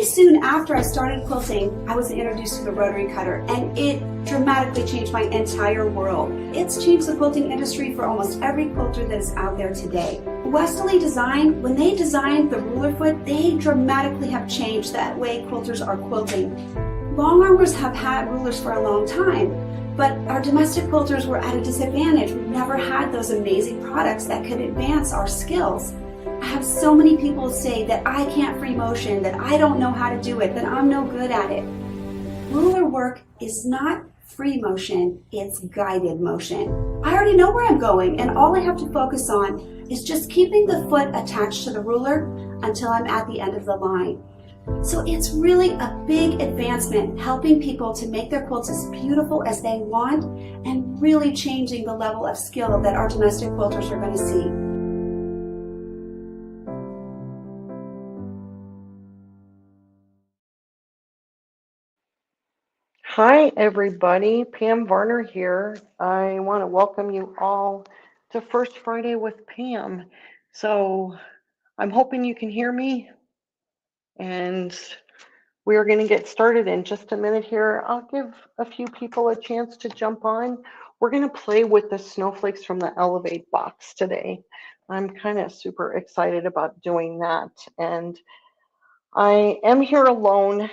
soon after I started quilting, I was introduced to the rotary cutter, and it dramatically changed my entire world. It's changed the quilting industry for almost every quilter that is out there today. Westalee Design, when they designed the ruler foot, they dramatically have changed that way quilters are quilting. Long armers have had rulers for a long time, but our domestic quilters were at a disadvantage. We've never had those amazing products that could advance our skills. I have so many people say that I can't free motion, that I don't know how to do it, that I'm no good at it. Ruler work is not free motion, it's guided motion. I already know where I'm going, and all I have to focus on is just keeping the foot attached to the ruler until I'm at the end of the line. So it's really a big advancement, helping people to make their quilts as beautiful as they want and really changing the level of skill that our domestic quilters are going to see. Hi everybody, Pam Varner here. I want to welcome you all to First Friday with Pam. So I'm hoping you can hear me, and we are going to get started in just a minute here. I'll give a few people a chance to jump on. We're going to play with the snowflakes from the Elevate box today. I'm kind of super excited about doing that, and I am here alone.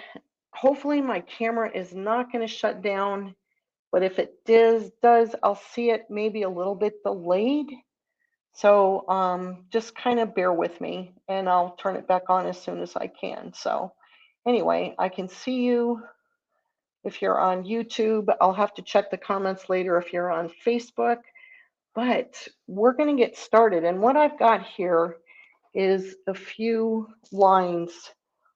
Hopefully my camera is not going to shut down, but if it does, I'll see it maybe a little bit delayed. So just kind of bear with me, and I'll turn it back on as soon as I can. So anyway, I can see you if you're on YouTube. I'll have to check the comments later if you're on Facebook, but we're going to get started. And what I've got here is a few lines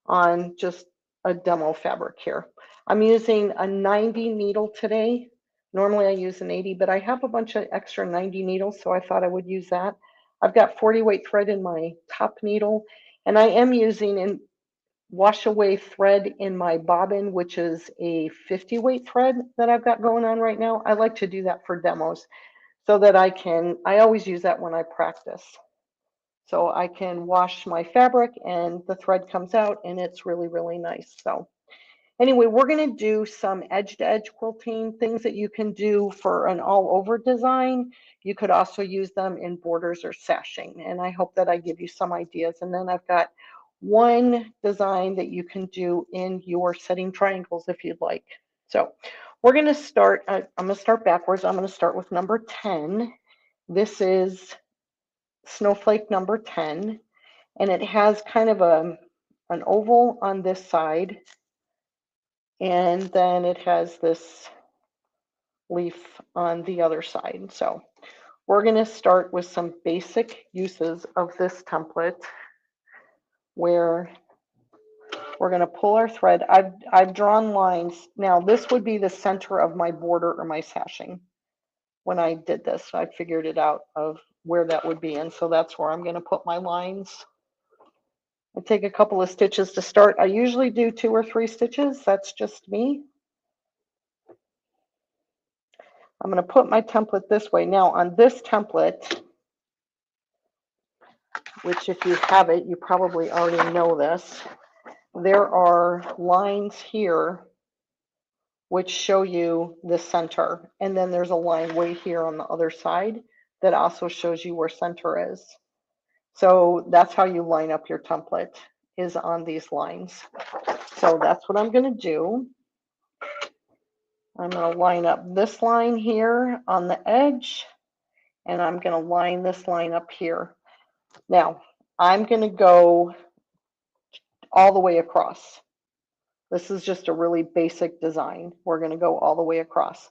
on just a demo fabric here. I'm using a 90 needle today. Normally I use an 80, but I have a bunch of extra 90 needles, so I thought I would use that. I've got 40 weight thread in my top needle, and I am using a wash away thread in my bobbin, which is a 50 weight thread that I've got going on right now. I like to do that for demos so that I always use that when I practice. So I can wash my fabric and the thread comes out, and it's really, really nice. So anyway, we're going to do some edge-to-edge quilting, things that you can do for an all-over design. You could also use them in borders or sashing, and I hope that I give you some ideas. And then I've got one design that you can do in your setting triangles if you'd like. So we're going to start, I'm going to start backwards. I'm going to start with number 10. This is snowflake number 10, and it has kind of an oval on this side, and then it has this leaf on the other side. So we're going to start with some basic uses of this template, where we're going to pull our thread. I've drawn lines. Now this would be the center of my border or my sashing. When I did this, I figured it out of where that would be, and so that's where I'm going to put my lines. I take a couple of stitches to start. I usually do 2 or 3 stitches. That's just me. I'm going to put my template this way. Now on this template, which if you have it, you probably already know this, there are lines here which show you the center. And then there's a line way here on the other side that also shows you where center is. So that's how you line up your template, is on these lines. So that's what I'm going to do. I'm going to line up this line here on the edge, and I'm going to line this line up here. Now, I'm going to go all the way across. This is just a really basic design. We're going to go all the way across.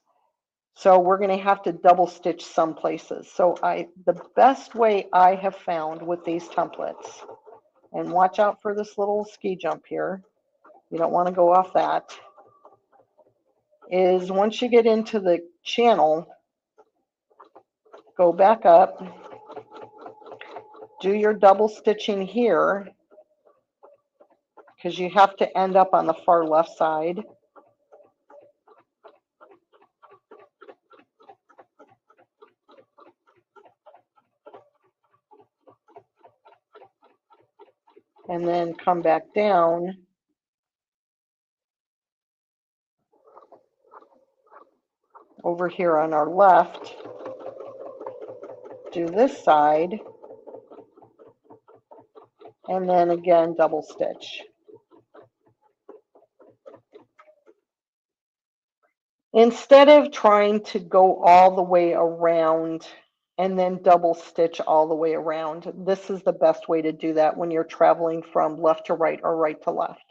So we're going to have to double stitch some places. So the best way I have found with these templates, and watch out for this little ski jump here, you don't want to go off that, is once you get into the channel, go back up, do your double stitching here, because you have to end up on the far left side. And then come back down over here on our left, do this side, and then again double stitch. Instead of trying to go all the way around and then double stitch all the way around, this is the best way to do that when you're traveling from left to right or right to left.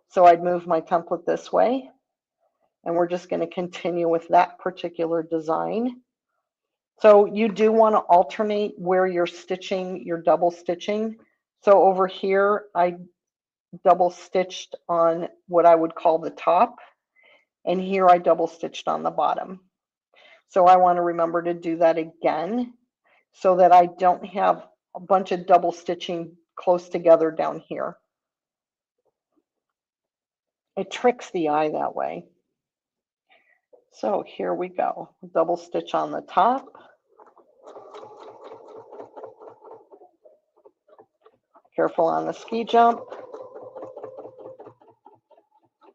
So I'd move my template this way, and we're just going to continue with that particular design. So you do want to alternate where you're stitching, your double stitching. So over here, I double stitched on what I would call the top, and here I double stitched on the bottom. So I want to remember to do that again so that I don't have a bunch of double stitching close together down here. It tricks the eye that way. So here we go. Double stitch on the top. Careful on the ski jump.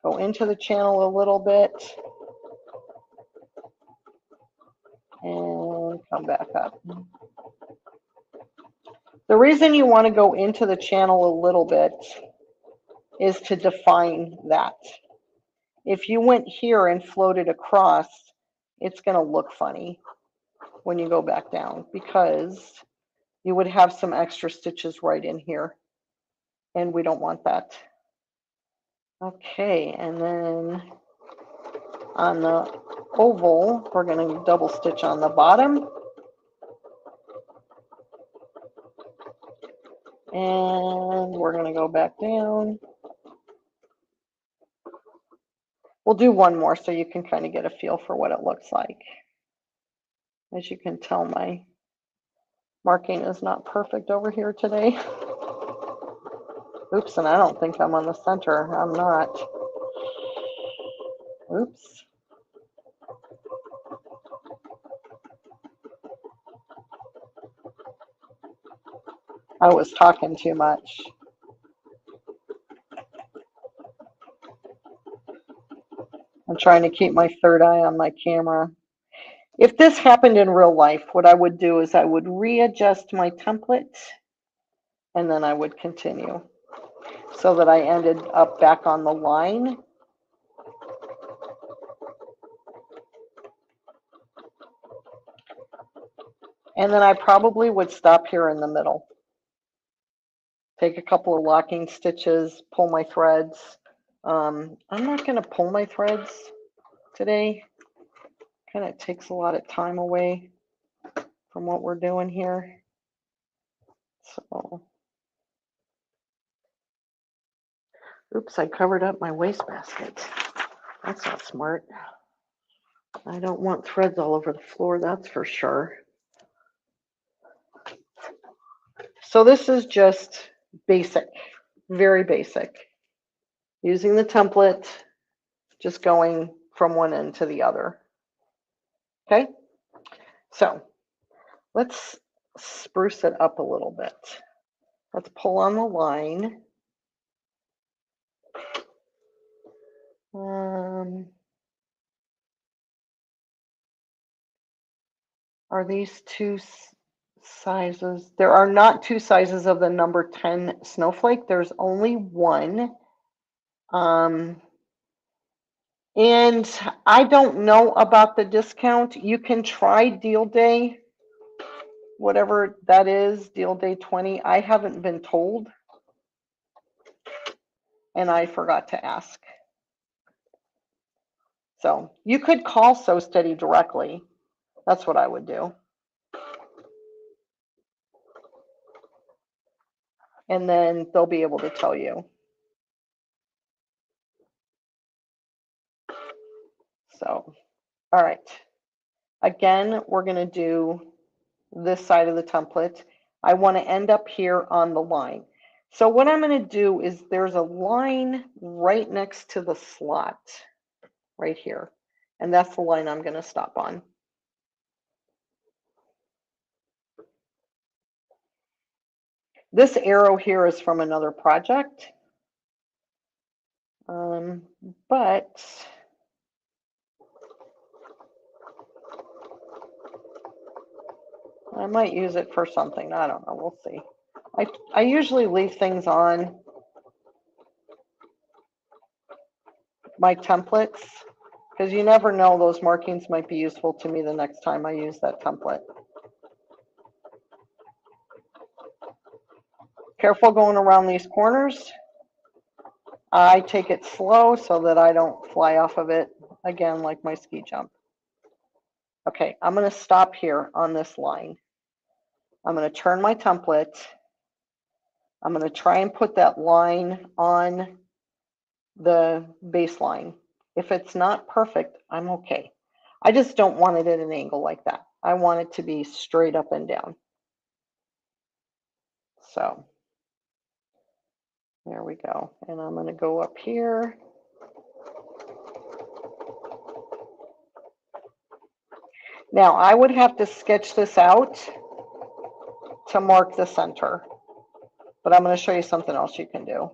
Go into the channel a little bit. And come back up. The reason you want to go into the channel a little bit is to define that. If you went here and floated across, it's going to look funny when you go back down because you would have some extra stitches right in here, and we don't want that. Okay, and then on the oval, we're going to double stitch on the bottom. And we're going to go back down. We'll do one more so you can kind of get a feel for what it looks like. As you can tell, my marking is not perfect over here today. Oops, and I don't think I'm on the center. I'm not. Oops. I was talking too much. I'm trying to keep my third eye on my camera. If this happened in real life, what I would do is I would readjust my template and then I would continue so that I ended up back on the line. And then I probably would stop here in the middle. Take a couple of locking stitches, pull my threads. I'm not going to pull my threads today. Kind of takes a lot of time away from what we're doing here. So, oops, I covered up my wastebasket. That's not smart. I don't want threads all over the floor, that's for sure. So this is just basic, very basic. Using the template, just going from one end to the other. Okay, so let's spruce it up a little bit. Let's pull on the line. Are these two sizes? There are not two sizes of the number 10 snowflake. There's only one. And I don't know about the discount. You can try deal day, whatever that is, deal day 20. I haven't been told, and I forgot to ask. So you could call So Steady directly. That's what I would do. And then they'll be able to tell you. So, all right. Again, we're going to do this side of the template. I want to end up here on the line. So what I'm going to do is there's a line right next to the slot right here. And that's the line I'm going to stop on. This arrow here is from another project. But I might use it for something. I don't know. We'll see. I usually leave things on my templates because you never know, those markings might be useful to me the next time I use that template. Careful going around these corners. I take it slow so that I don't fly off of it again like my ski jump. Okay, I'm going to stop here on this line. I'm going to turn my template. I'm going to try and put that line on the baseline. If it's not perfect, I'm okay. I just don't want it at an angle like that. I want it to be straight up and down. So there we go. And I'm going to go up here. Now I would have to sketch this out to mark the center, but I'm going to show you something else you can do.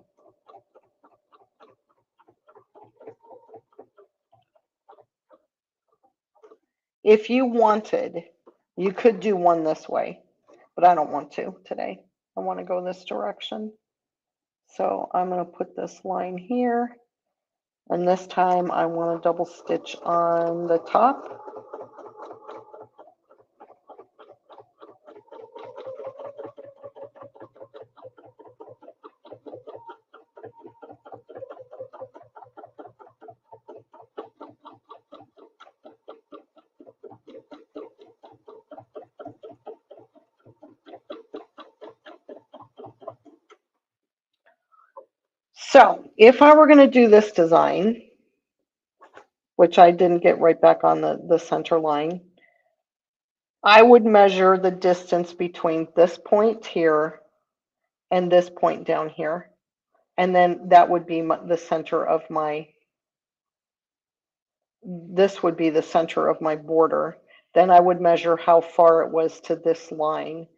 If you wanted, you could do one this way, but I don't want to today. I want to go this direction. So I'm going to put this line here, and this time I want to double stitch on the top. So if I were going to do this design, which I didn't get right back on the center line, I would measure the distance between this point here and this point down here. And then that would be the center of my, this would be the center of my border. Then I would measure how far it was to this line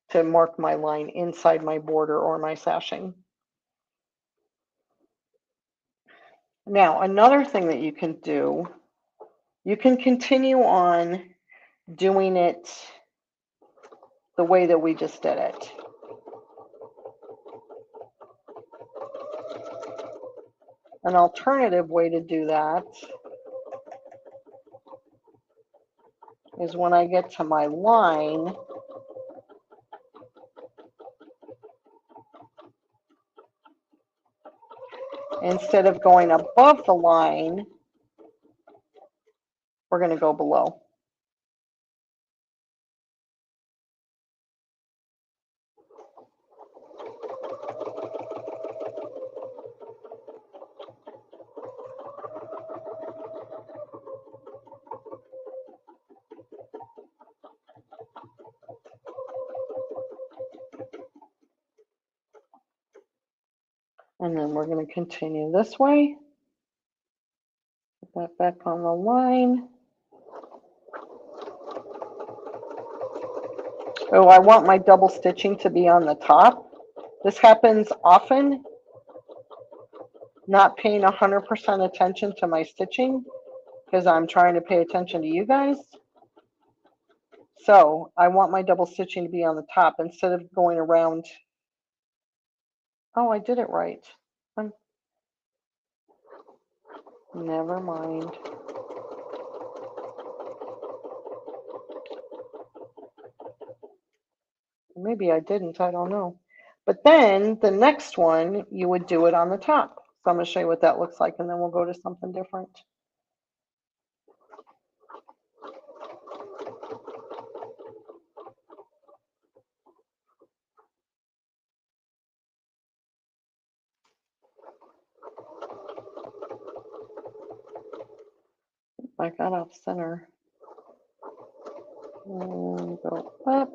to mark my line inside my border or my sashing. Now, another thing that you can do, you can continue on doing it the way that we just did it. An alternative way to do that is when I get to my line, instead of going above the line, we're going to go below. And then we're going to continue this way. Put that back on the line. Oh, I want my double stitching to be on the top. This happens often, not paying 100% attention to my stitching because I'm trying to pay attention to you guys. So I want my double stitching to be on the top instead of going around. Oh, I did it right. Never mind. Maybe I didn't, I don't know. But then the next one, you would do it on the top. So I'm going to show you what that looks like, and then we'll go to something different. I got off center. And go up.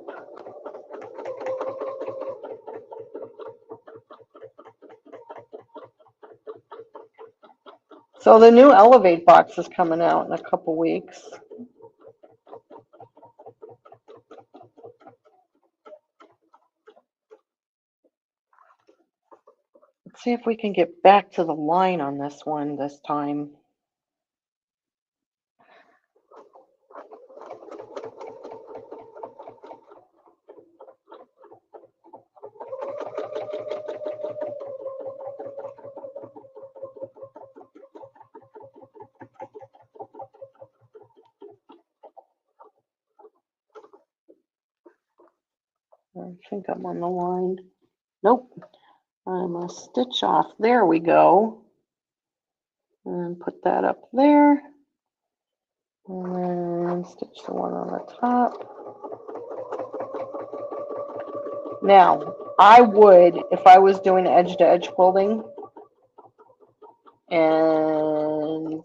So the new Elevate box is coming out in a couple weeks. Let's see if we can get back to the line on this one this time. think I'm on the line. Nope. I'm gonna stitch off. There we go. And put that up there. And then stitch the one on the top. Now, I would, if I was doing edge to edge quilting, and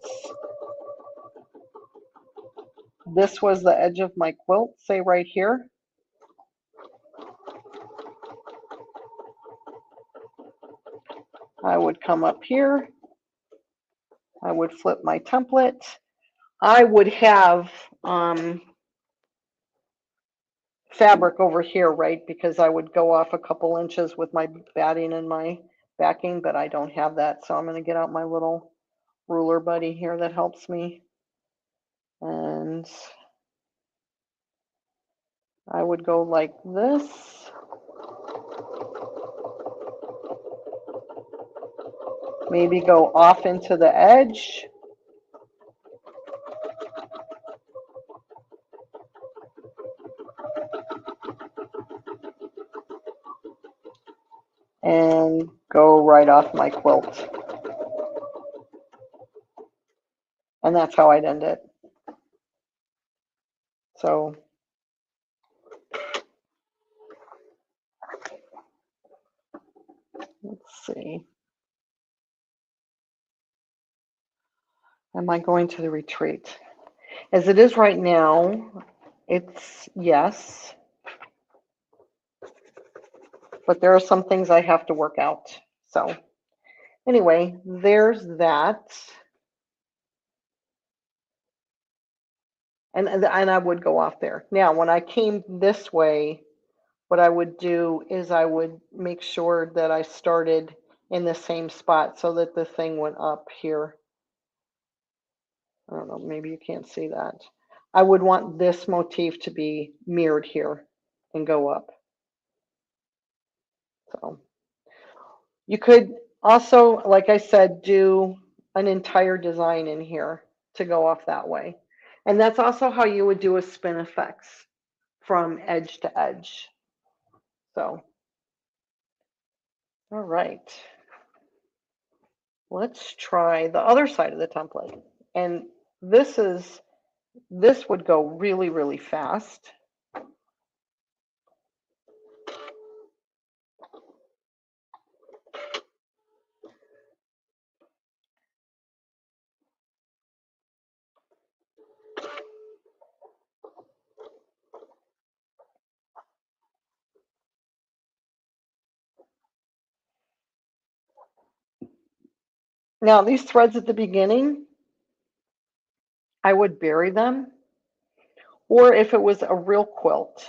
this was the edge of my quilt, say right here, I would come up here, I would flip my template, I would have fabric over here, right? Because I would go off a couple inches with my batting and my backing, but I don't have that. So I'm going to get out my little ruler buddy here that helps me. And I would go like this. Maybe go off into the edge. And go right off my quilt. And that's how I'd end it. So let's see. Am I going to the retreat? As it is right now, it's yes. But there are some things I have to work out. So anyway, there's that. And I would go off there. Now, when I came this way, what I would do is I would make sure that I started in the same spot so that the thing went up here. I don't know, maybe you can't see that. I would want this motif to be mirrored here and go up. So you could also, like I said, do an entire design in here to go off that way. And that's also how you would do a spin effects from edge to edge. So, all right. Let's try the other side of the template. And this would go really, really fast. Now, these threads at the beginning, I would bury them. Or if it was a real quilt,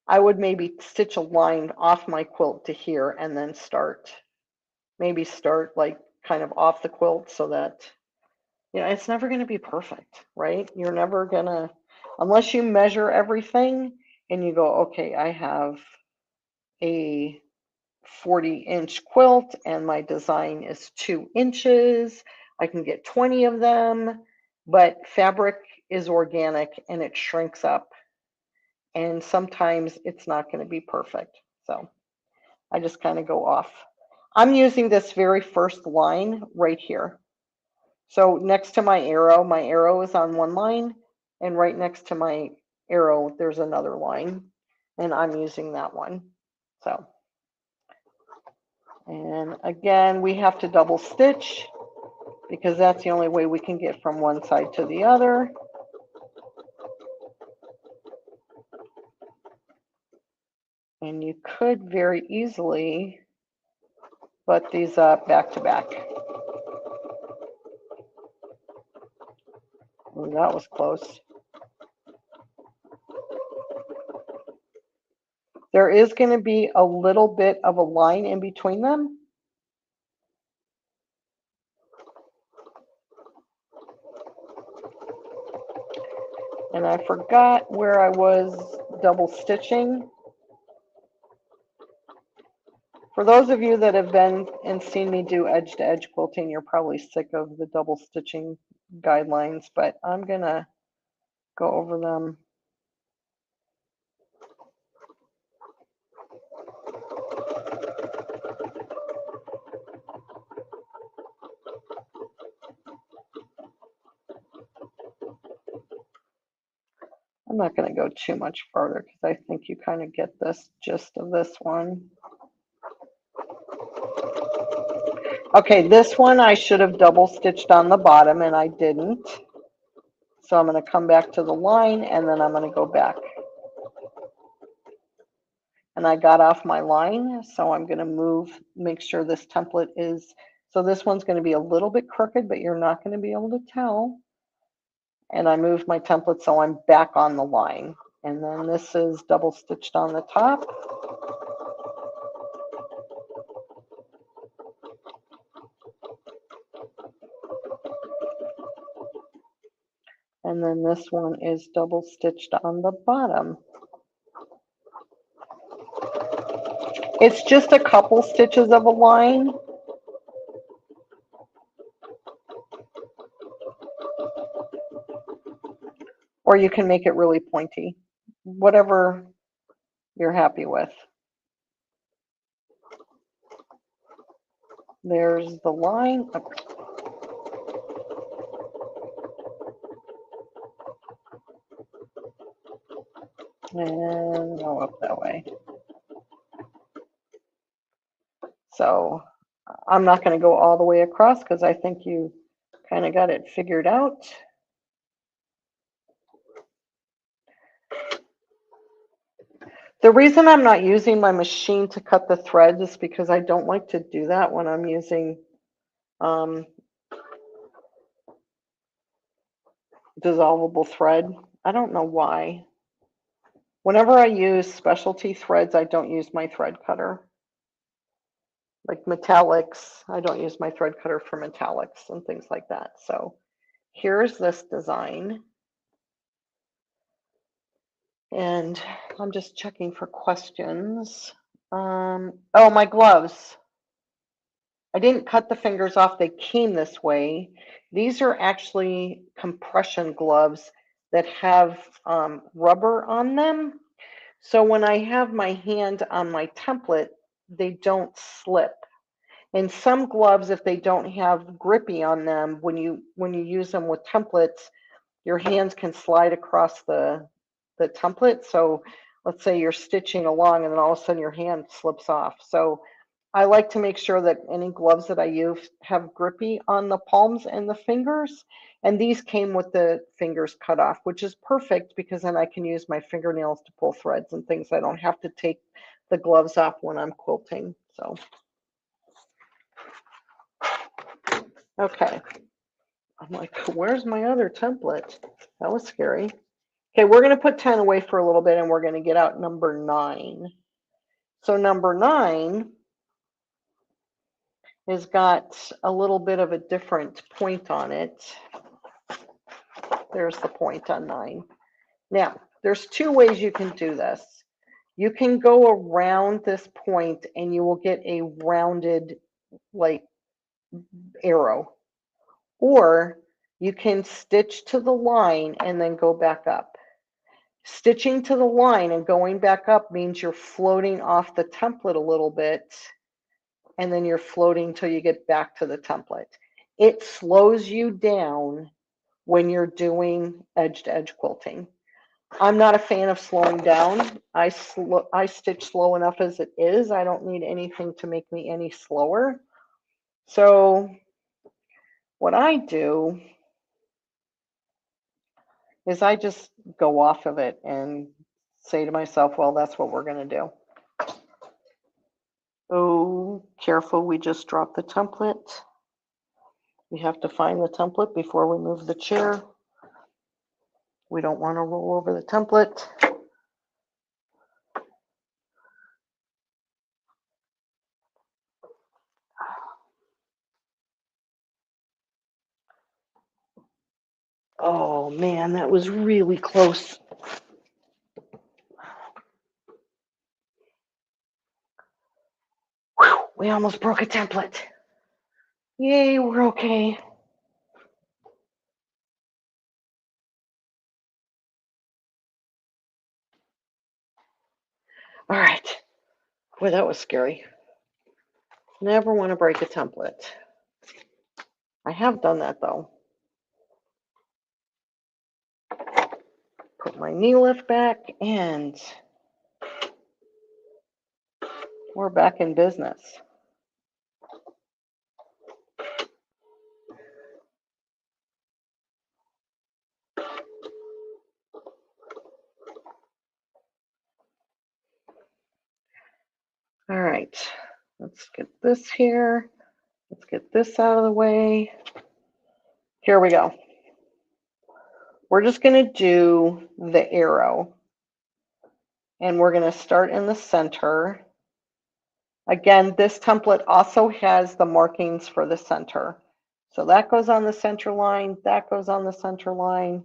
I would maybe stitch a line off my quilt to here and then maybe start like kind of off the quilt so that, you know, it's never going to be perfect, right? You're never going to, unless you measure everything and you go, okay, I have a 40-inch quilt and my design is 2 inches. I can get 20 of them, but fabric is organic and it shrinks up. And sometimes it's not going to be perfect. So I just kind of go off. I'm using this very first line right here. So next to my arrow is on one line, and right next to my arrow, there's another line, and I'm using that one. So, and again, we have to double stitch because that's the only way we can get from one side to the other. And you could very easily butt these up back to back. Ooh, that was close. There is going to be a little bit of a line in between them. And I forgot where I was double stitching. For those of you that have been and seen me do edge to edge quilting, you're probably sick of the double stitching guidelines, but I'm going to go over them. I'm not going to go too much further because I think you kind of get this gist of this one. Okay, this one I should have double stitched on the bottom and I didn't. So I'm going to come back to the line and then I'm going to go back. And I got off my line, so I'm going to move, make sure this template is, so this one's going to be a little bit crooked, but you're not going to be able to tell. And I moved my template so I'm back on the line. And then this is double stitched on the top. And then this one is double stitched on the bottom. It's just a couple stitches of a line. Or you can make it really pointy, whatever you're happy with. There's the line. And go up that way. So I'm not going to go all the way across because I think you kind of got it figured out. The reason I'm not using my machine to cut the threads is because I don't like to do that when I'm using dissolvable thread. I don't know why. Whenever I use specialty threads, I don't use my thread cutter. Like metallics, I don't use my thread cutter for metallics and things like that. So here's this design. And I'm just checking for questions. Oh, my gloves. I didn't cut the fingers off. They came this way. These are actually compression gloves that have rubber on them. So when I have my hand on my template, they don't slip. And some gloves, if they don't have grippy on them, when you use them with templates, your hands can slide across the template. So let's say you're stitching along and then all of a sudden your hand slips off. So I like to make sure that any gloves that I use have grippy on the palms and the fingers. And these came with the fingers cut off, which is perfect because then I can use my fingernails to pull threads and things. I don't have to take the gloves off when I'm quilting. So, okay. I'm like, where's my other template? That was scary. Okay, we're going to put 10 away for a little bit and we're going to get out number 9. So number 9 has got a little bit of a different point on it. There's the point on 9. Now, there's 2 ways you can do this. You can go around this point and you will get a rounded like arrow. Or you can stitch to the line and then go back up. Stitching to the line and going back up means you're floating off the template a little bit, and then you're floating till you get back to the template. It slows you down when you're doing edge-to-edge quilting. I'm not a fan of slowing down. I stitch slow enough as it is. I don't need anything to make me any slower. So what I do is I just go off of it and say to myself, well, that's what we're going to do. Oh, careful, we just dropped the template. We have to find the template before we move the chair. We don't want to roll over the template. Oh man, that was really close. Whew, we almost broke a template. Yay, we're okay. All right. Boy, that was scary. Never want to break a template. I have done that though. Put my knee lift back, and we're back in business. All right, let's get this here. Let's get this out of the way. Here we go. We're just going to do the arrow, and we're going to start in the center. Again, this template also has the markings for the center. So that goes on the center line, that goes on the center line.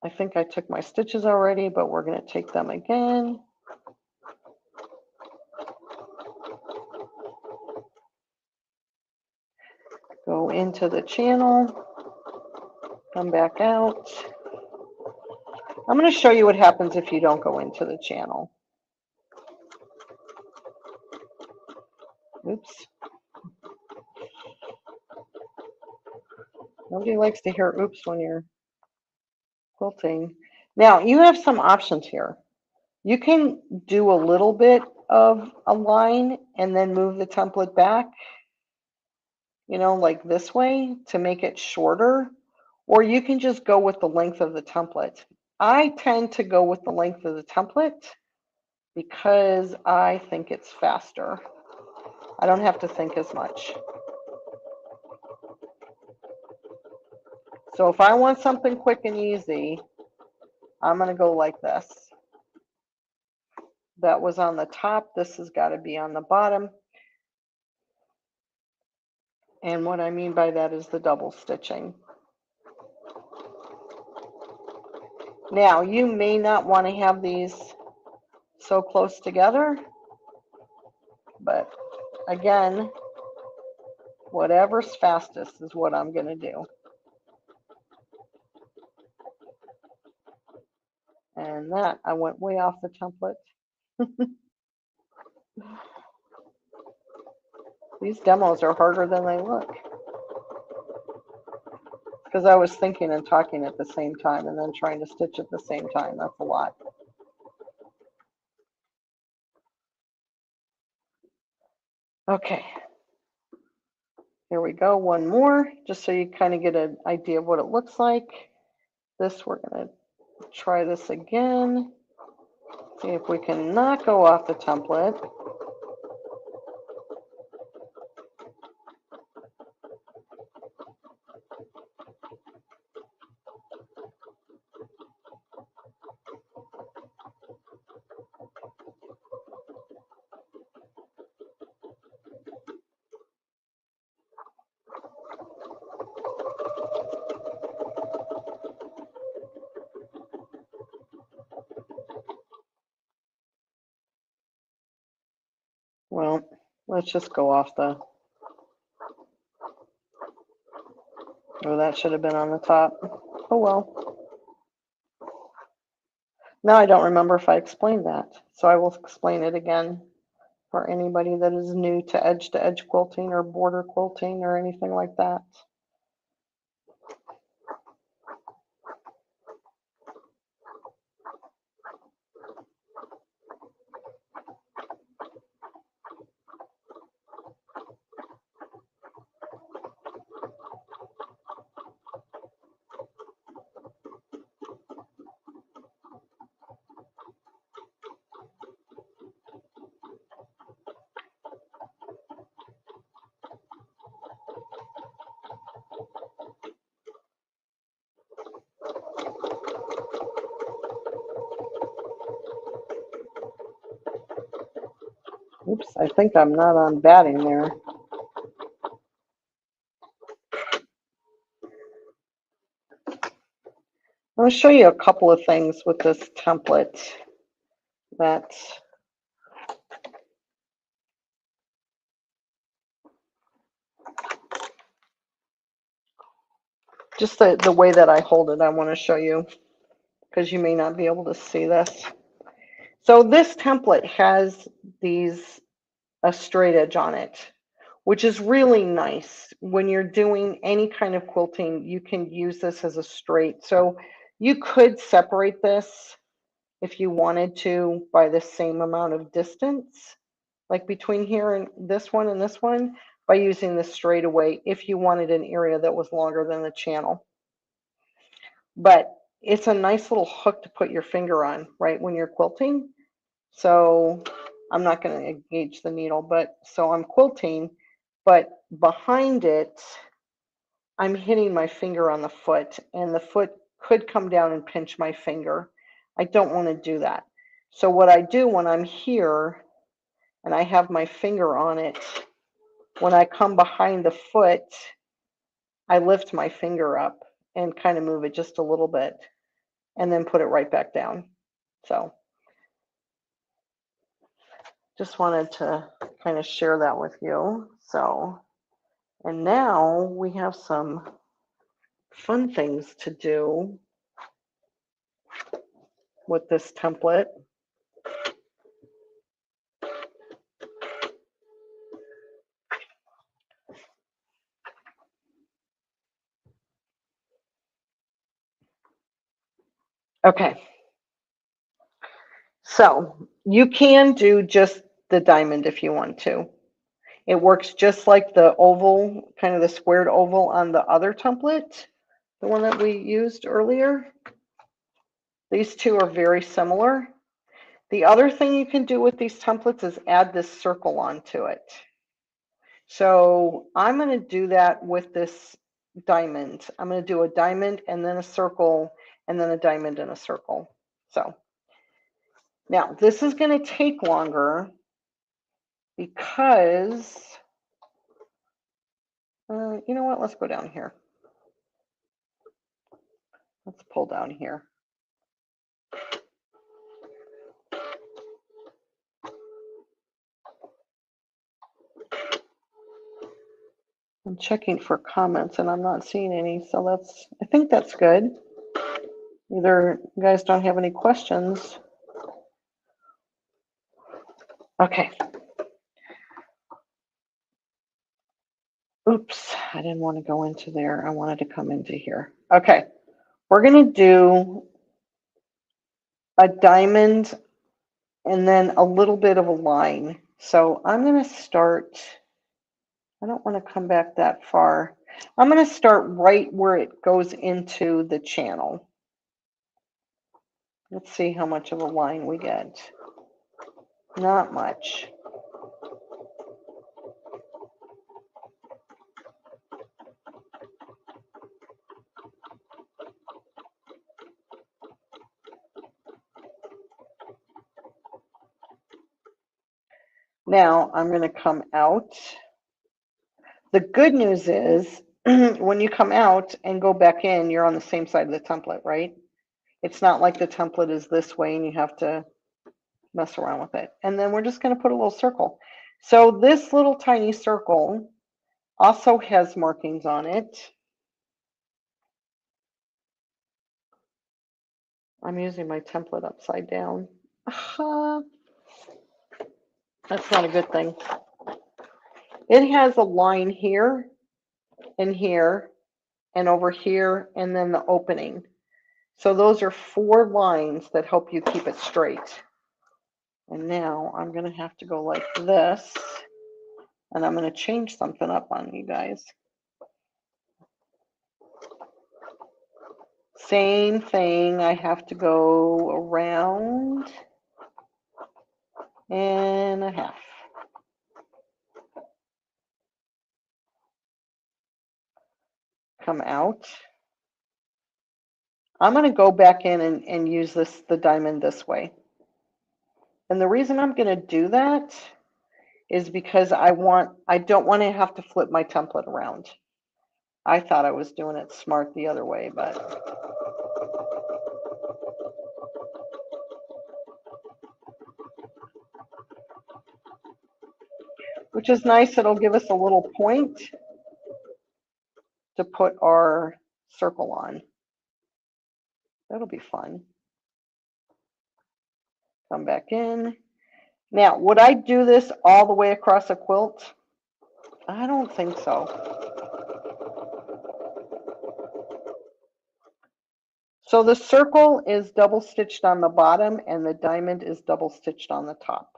I think I took my stitches already, but we're going to take them again. Go into the channel, come back out. I'm going to show you what happens if you don't go into the channel. Oops. Nobody likes to hear oops when you're quilting. Now, you have some options here. You can do a little bit of a line and then move the template back, you know, like this way to make it shorter, or you can just go with the length of the template. I tend to go with the length of the template because I think it's faster. I don't have to think as much. So if I want something quick and easy, I'm going to go like this. That was on the top. This has got to be on the bottom. And what I mean by that is the double stitching. Now, you may not want to have these so close together, but again, whatever's fastest is what I'm going to do. And that, I went way off the template. These demos are harder than they look. Because I was thinking and talking at the same time and then trying to stitch at the same time. That's a lot. Okay. Here we go. One more, just so you kind of get an idea of what it looks like. This, we're going to try this again. See if we can not go off the template. Well, let's just go off the, oh, that should have been on the top. Oh well. Now I don't remember if I explained that, so I will explain it again for anybody that is new to edge quilting or border quilting or anything like that. Oops, I think I'm not on batting there. I'm going to show you a couple of things with this template that just the way that I hold it, I want to show you because you may not be able to see this. So this template has a straight edge on it, which is really nice. When you're doing any kind of quilting, you can use this as a straight. So you could separate this if you wanted to by the same amount of distance, like between here and this one, by using this straightaway if you wanted an area that was longer than the channel. But it's a nice little hook to put your finger on, right, when you're quilting. So I'm not going to engage the needle, but so I'm quilting, but behind it, I'm hitting my finger on the foot, and the foot could come down and pinch my finger. I don't want to do that. So what I do when I'm here and I have my finger on it, when I come behind the foot, I lift my finger up and kind of move it just a little bit and then put it right back down. So just wanted to kind of share that with you. So, and now we have some fun things to do with this template. Okay, so you can do just the diamond if you want to. It works just like the oval, kind of the squared oval on the other template, the one that we used earlier. These two are very similar. The other thing you can do with these templates is add this circle onto it. So I'm going to do that with this diamond. I'm going to do a diamond and then a circle and then a diamond and a circle. So now this is going to take longer because, you know what, let's go down here. Let's pull down here. I'm checking for comments and I'm not seeing any, so I think that's good. Either you guys don't have any questions. Okay. Oops, I didn't want to go into there. I wanted to come into here. Okay, we're going to do a diamond and then a little bit of a line. So I'm going to start, I don't want to come back that far. I'm going to start right where it goes into the channel. Let's see how much of a line we get. Not much. Now I'm going to come out. The good news is when you come out and go back in, you're on the same side of the template, right? It's not like the template is this way and you have to mess around with it. And then we're just going to put a little circle. So this little tiny circle also has markings on it. I'm using my template upside down. That's not a good thing. It has a line here and here and over here and then the opening. So those are 4 lines that help you keep it straight. And now I'm going to have to go like this, and I'm going to change something up on you guys. Same thing, I have to go around and a half. Come out. I'm going to go back in and use the diamond this way. And the reason I'm going to do that is because I don't want to have to flip my template around. I thought I was doing it smart the other way, but which is nice. It'll give us a little point to put our circle on. That'll be fun. Come back in. Now, would I do this all the way across a quilt? I don't think so. So the circle is double stitched on the bottom and the diamond is double stitched on the top.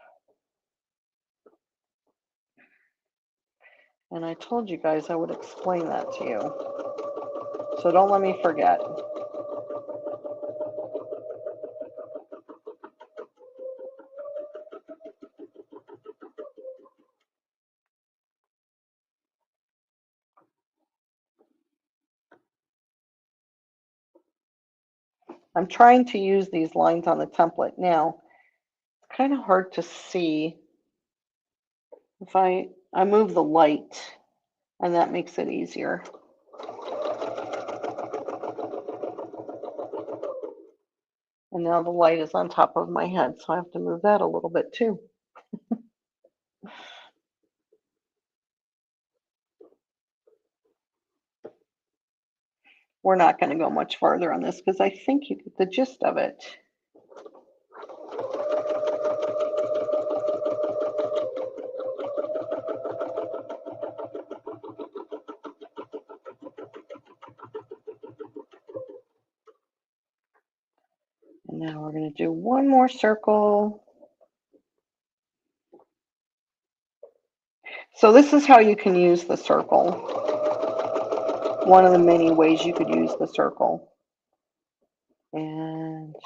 And I told you guys I would explain that to you. So don't let me forget. I'm trying to use these lines on the template. Now, it's kind of hard to see if I move the light, and that makes it easier. And now the light is on top of my head, so I have to move that a little bit too. We're not going to go much farther on this because I think you get the gist of it. And now we're going to do one more circle. So this is how you can use the circle. One of the many ways you could use the circle. And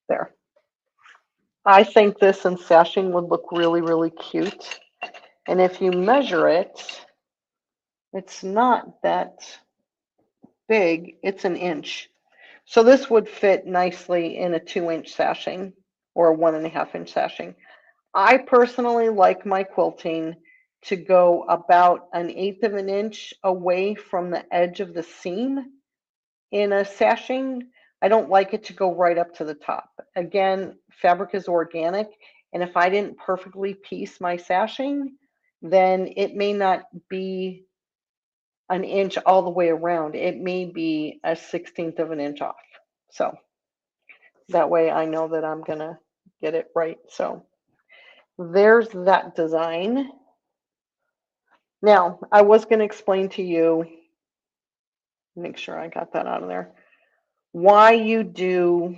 there. I think this in sashing would look really, really cute. And if you measure it, it's not that big, it's an inch. So this would fit nicely in a 2-inch sashing or a 1.5-inch sashing. I personally like my quilting to go about 1/8 of an inch away from the edge of the seam in a sashing. I don't like it to go right up to the top. Again, fabric is organic, and if I didn't perfectly piece my sashing, then it may not be an inch all the way around. It may be a 1/16 of an inch off. So that way I know that I'm gonna get it right. So there's that design. Now, I was going to explain to you, make sure I got that out of there, why you do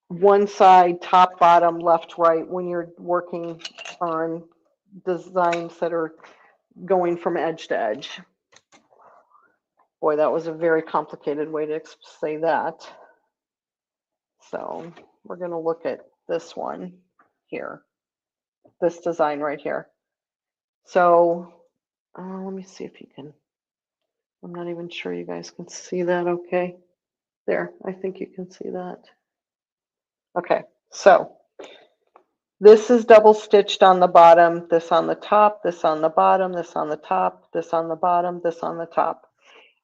one side, top, bottom, left, right, when you're working on designs that are going from edge to edge. Boy, that was a very complicated way to say that. So we're going to look at this one here, this design right here. So let me see if you can, I'm not even sure you guys can see that okay. There, I think you can see that. Okay, so this is double stitched on the bottom, this on the top, this on the bottom, this on the top, this on the bottom, this on the top.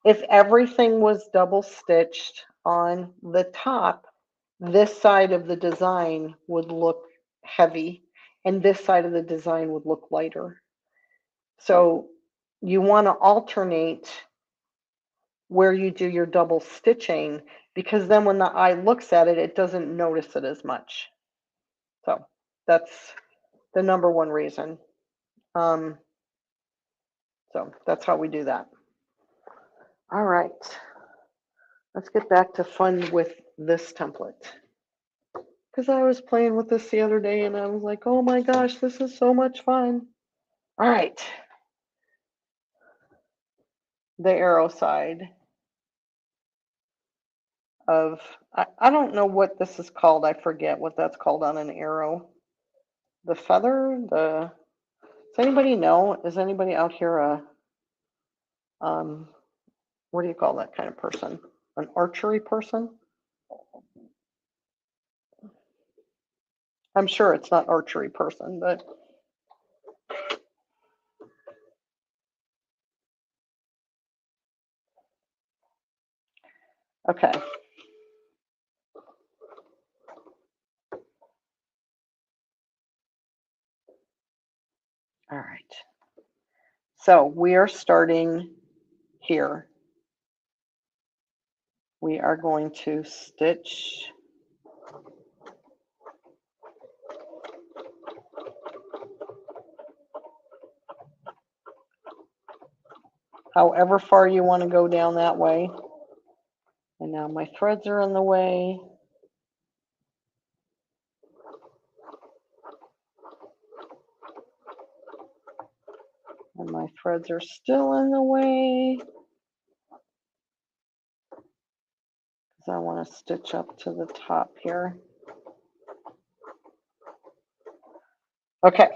If everything was double stitched on the top, this side of the design would look heavy and this side of the design would look lighter. So you want to alternate where you do your double stitching, because then when the eye looks at it, it doesn't notice it as much. So that's the number one reason. So that's how we do that. All right, let's get back to fun with this template. Because I was playing with this the other day and I was like, oh my gosh, this is so much fun. All right, the arrow side of, I don't know what this is called. I forget what that's called on an arrow. The feather, does anybody know? Is anybody out here a, what do you call that kind of person? An archery person? I'm sure it's not archery person, but okay. All right. So we are starting here. we are going to stitch however far you want to go down that way. And now my threads are in the way. And my threads are still in the way because I want to stitch up to the top here. Okay,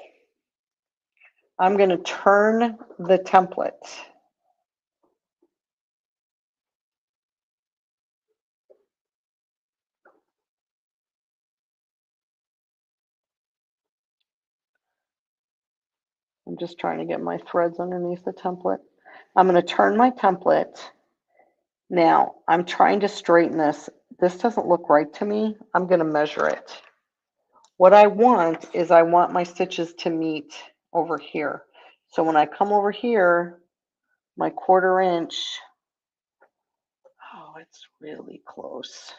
I'm going to turn the template. I'm just trying to get my threads underneath the template. I'm going to turn my template. Now, I'm trying to straighten this. This doesn't look right to me. I'm going to measure it. What I want is I want my stitches to meet over here. So when I come over here, my 1/4 inch, oh, it's really close.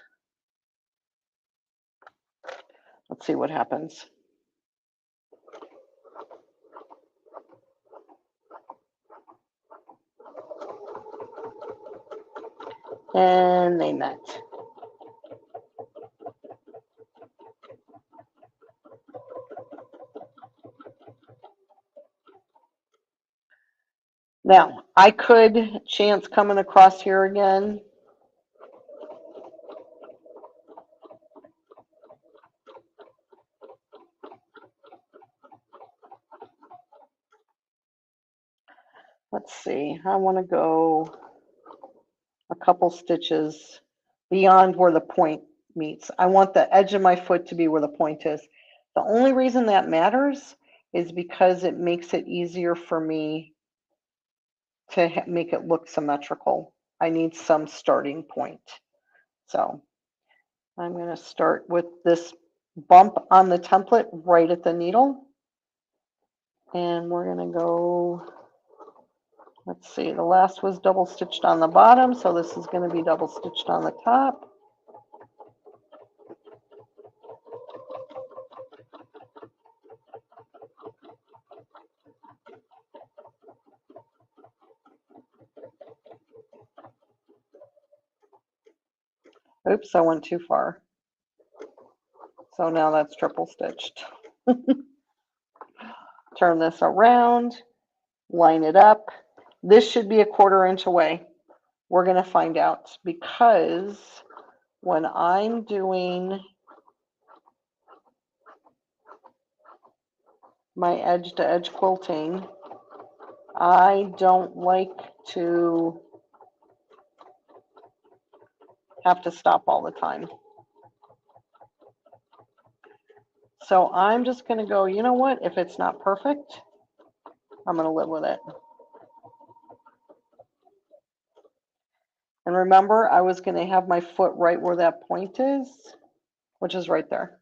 Let's see what happens. And they met. Now, I could chance coming across here again. Let's see, I want to go a couple stitches beyond where the point meets. I want the edge of my foot to be where the point is. The only reason that matters is because it makes it easier for me to make it look symmetrical. I need some starting point. So I'm going to start with this bump on the template right at the needle. And we're going to go, let's see, the last was double stitched on the bottom, so this is going to be double stitched on the top. Oops, I went too far. So now that's triple stitched. Turn this around, line it up. This should be a 1/4 inch away. We're going to find out because when I'm doing my edge to edge quilting, I don't like to have to stop all the time. So I'm just going to go, you know what, if it's not perfect, I'm going to live with it. And remember, I was going to have my foot right where that point is, which is right there.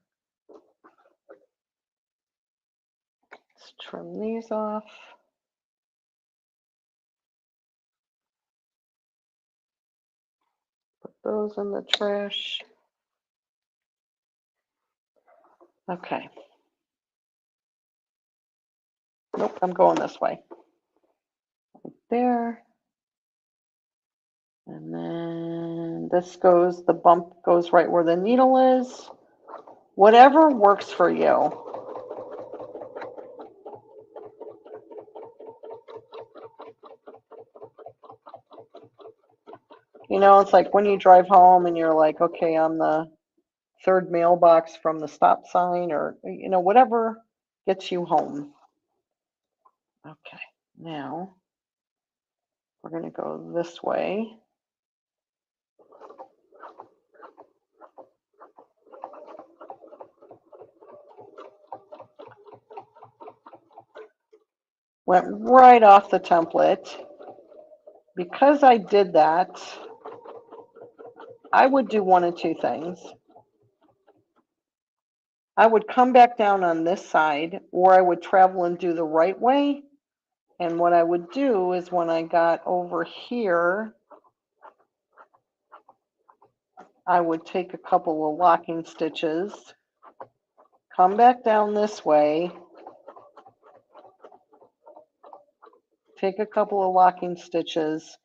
Let's trim these off. Put those in the trash. Okay. Nope, I'm going this way. Right there. And then this goes, the bump goes right where the needle is. Whatever works for you. You know, it's like when you drive home and you're like, okay, I'm the 3rd mailbox from the stop sign, or, you know, whatever gets you home. Okay, now we're going to go this way. Went right off the template. Because I did that, I would do one of two things. I would come back down on this side, or I would travel and do the right way. And what I would do is when I got over here, I would take a couple of locking stitches, come back down this way, take a couple of locking stitches.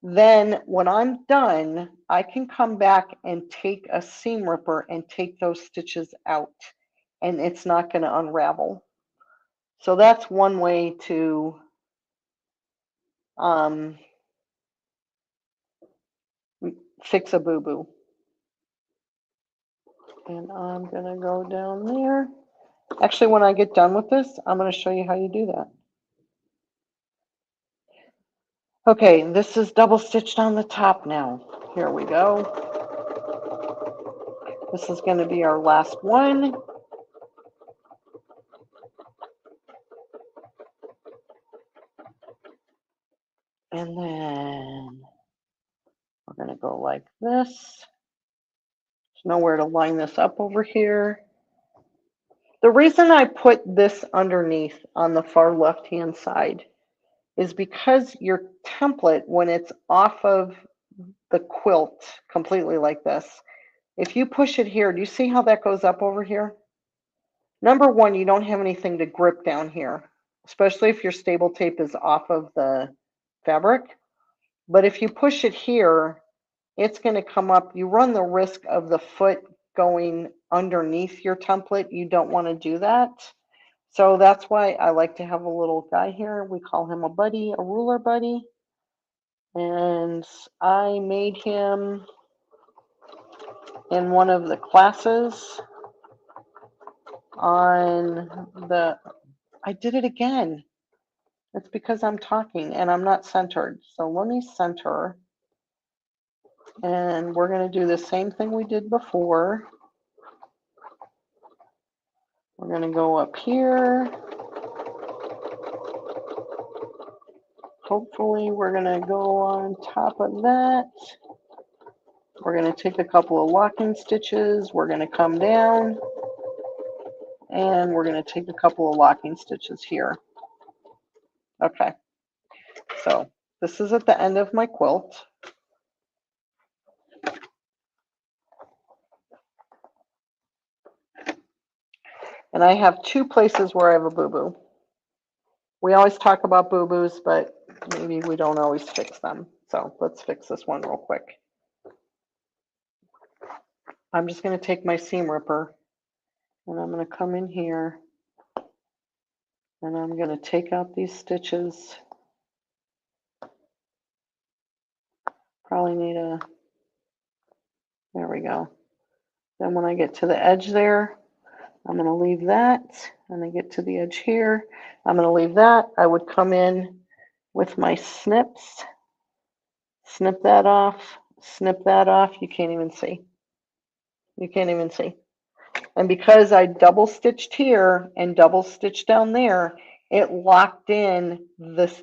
Then when I'm done, I can come back and take a seam ripper and take those stitches out, and it's not going to unravel. So that's one way to fix a boo-boo. And I'm going to go down there. Actually, when I get done with this, I'm going to show you how you do that. Okay, this is double stitched on the top now. Here we go. This is going to be our last one. And then we're going to go like this. There's nowhere to line this up over here. The reason I put this underneath on the far left-hand side is because your template, when it's off of the quilt completely like this, if you push it here, do you see how that goes up over here? Number one, you don't have anything to grip down here, especially if your stable tape is off of the fabric. But if you push it here, it's going to come up. You run the risk of the foot going underneath your template. You don't want to do that. So that's why I like to have a little guy here. We call him a buddy, a ruler buddy. And I made him in one of the classes on the, I did it again. It's because I'm talking and I'm not centered. So let me center. And we're going to do the same thing we did before. We're going to go up here. Hopefully we're going to go on top of that. We're going to take a couple of locking stitches. We're going to come down. And we're going to take a couple of locking stitches here. Okay. So this is at the end of my quilt. And I have two places where I have a boo-boo. We always talk about boo-boos, but maybe we don't always fix them. So let's fix this one real quick. I'm just going to take my seam ripper and I'm going to come in here and I'm going to take out these stitches. Probably need a, there we go. Then when I get to the edge there, I'm going to leave that. And I get to the edge here, I'm going to leave that. I would come in with my snips, snip that off, snip that off. You can't even see. You can't even see. And because I double stitched here and double stitched down there, it locked in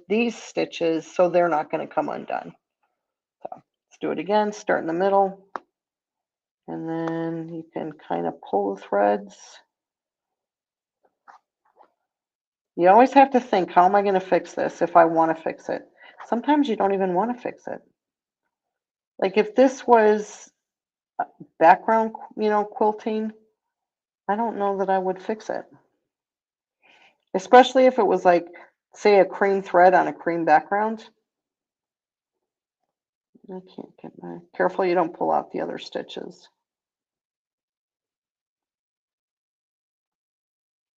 these stitches, so they're not going to come undone. So let's do it again. Start in the middle. And then you can kind of pull the threads. You always have to think, how am I going to fix this if I want to fix it? Sometimes you don't even want to fix it. Like if this was background, quilting, I don't know that I would fix it. Especially if it was like, say, a cream thread on a cream background. I can't get my, careful you don't pull out the other stitches.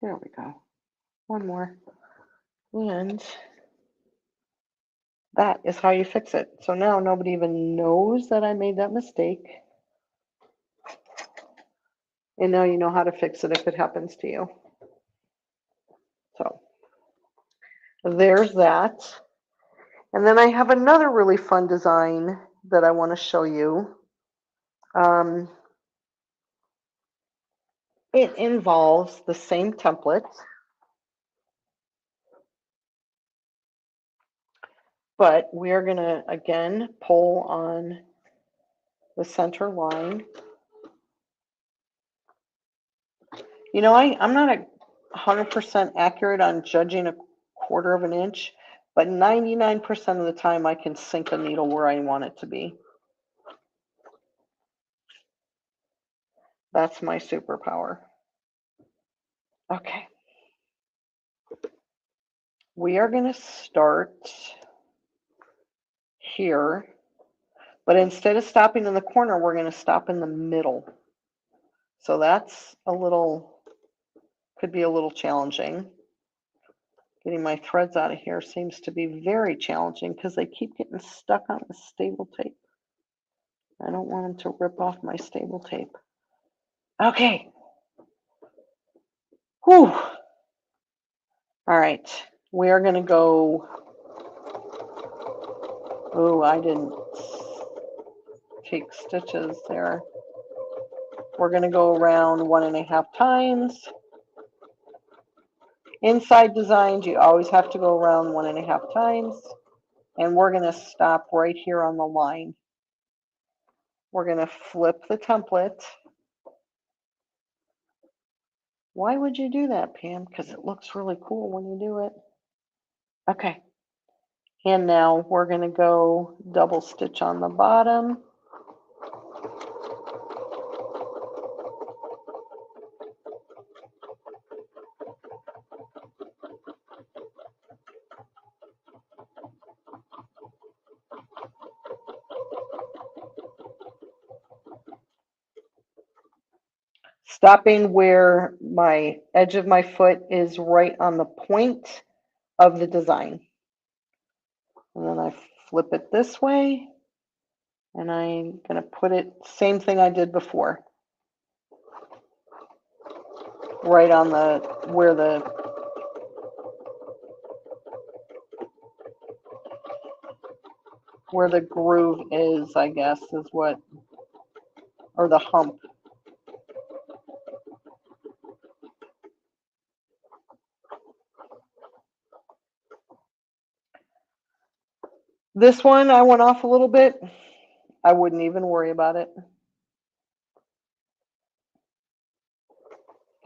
There we go. One more. And that is how you fix it. So now nobody even knows that I made that mistake. And now you know how to fix it if it happens to you. So there's that. And then I have another really fun design that I want to show you. It involves the same template, but we are going to, again, pull on the center line. You know, I'm not 100% accurate on judging a quarter of an inch, but 99% of the time I can sink a needle where I want it to be. That's my superpower. Okay. We are going to start here, but instead of stopping in the corner, we're going to stop in the middle. So that's could be a little challenging. Getting my threads out of here seems to be very challenging because they keep getting stuck on the stable tape. I don't want them to rip off my stable tape. Okay. Whew. All right. We are going to go. Oh, I didn't take stitches there. We're going to go around 1.5 times. Inside designs, you always have to go around 1.5 times. And we're going to stop right here on the line. We're going to flip the template. Why would you do that, Pam? Because it looks really cool when you do it. Okay. And now we're going to go double stitch on the bottom. Stopping where my edge of my foot is right on the point of the design. And then I flip it this way, and I'm going to put it, same thing I did before, right on where the groove is, I guess, is what, or the hump. This one, I went off a little bit. I wouldn't even worry about it.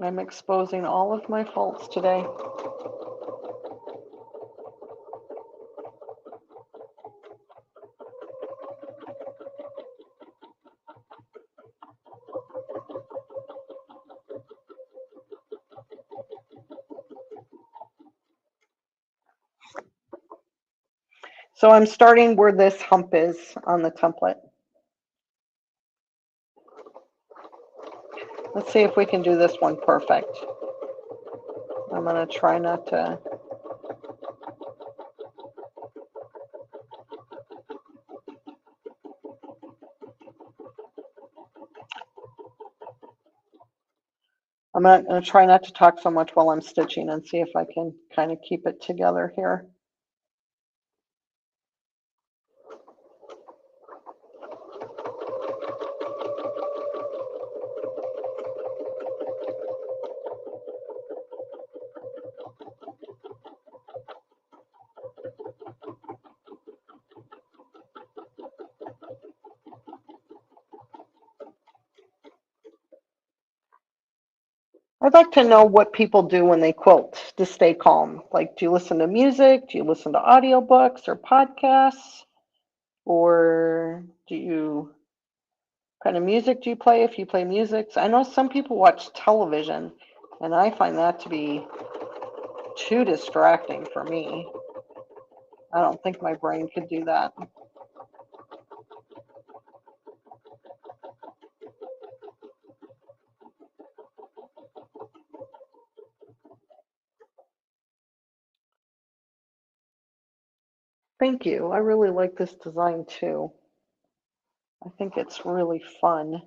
I'm exposing all of my faults today. So I'm starting where this hump is on the template. Let's see if we can do this one perfect. I'm going to try not to. I'm going to try not to talk so much while I'm stitching and see if I can kind of keep it together here. I'd like to know what people do when they quilt to stay calm. Like, do you listen to music? Do you listen to audiobooks or podcasts? Or kind of music do you play if you play music? I know some people watch television, and I find that to be too distracting for me. I don't think my brain could do that. Thank you. I really like this design too. I think it's really fun.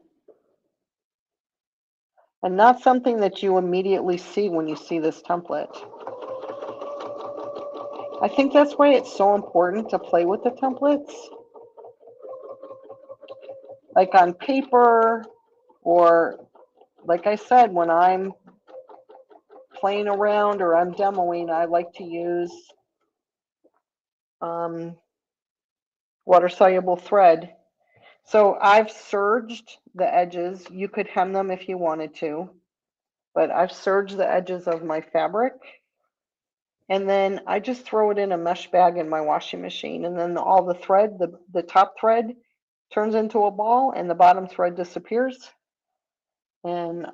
And not something that you immediately see when you see this template. I think that's why it's so important to play with the templates. Like on paper, or like I said, when I'm playing around or I'm demoing, I like to use water-soluble thread. So I've serged the edges. You could hem them if you wanted to, but I've serged the edges of my fabric. And then I just throw it in a mesh bag in my washing machine. And then all the thread, the top thread turns into a ball and the bottom thread disappears. And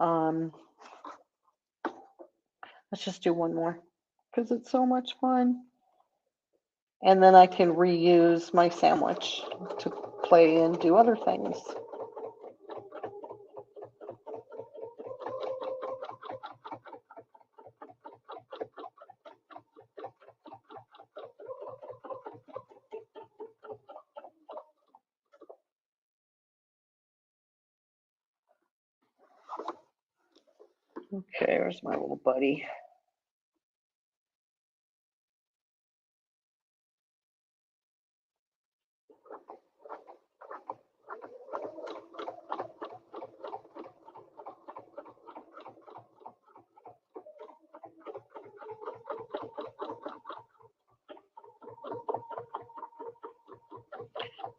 let's just do one more because it's so much fun. And then I can reuse my sandwich to play and do other things. Okay, there's my little buddy.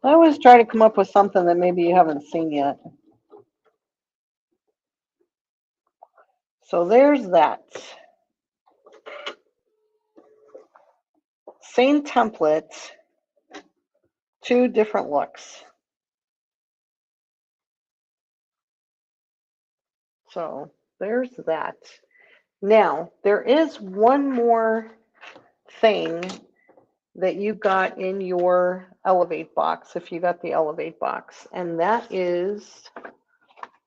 I always try to come up with something that maybe you haven't seen yet. So there's that. Same template, 2 different looks. So there's that. Now, there is one more thing that you got in your Elevate box, if you got the Elevate box, and that is,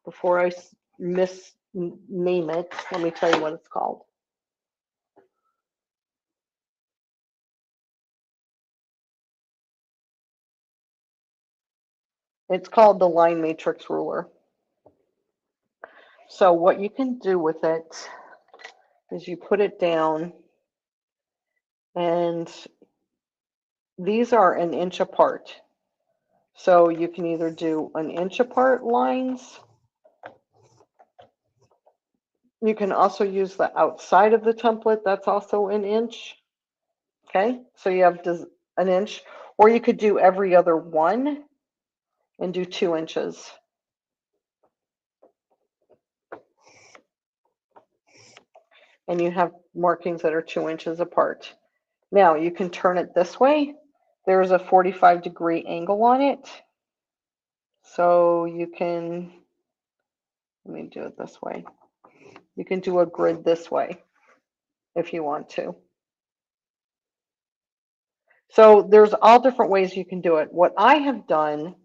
before I misname it, let me tell you what it's called. It's called the Line Matrix Ruler. So what you can do with it is you put it down, and these are 1 inch apart. So you can either do 1 inch apart lines. You can also use the outside of the template. That's also 1 inch. Okay, so you have 1 inch, or you could do every other one and do 2 inches. And you have markings that are 2 inches apart. Now you can turn it this way. There's a 45-degree angle on it. So you can, let me do it this way. You can do a grid this way if you want to. So there's all different ways you can do it. What I have done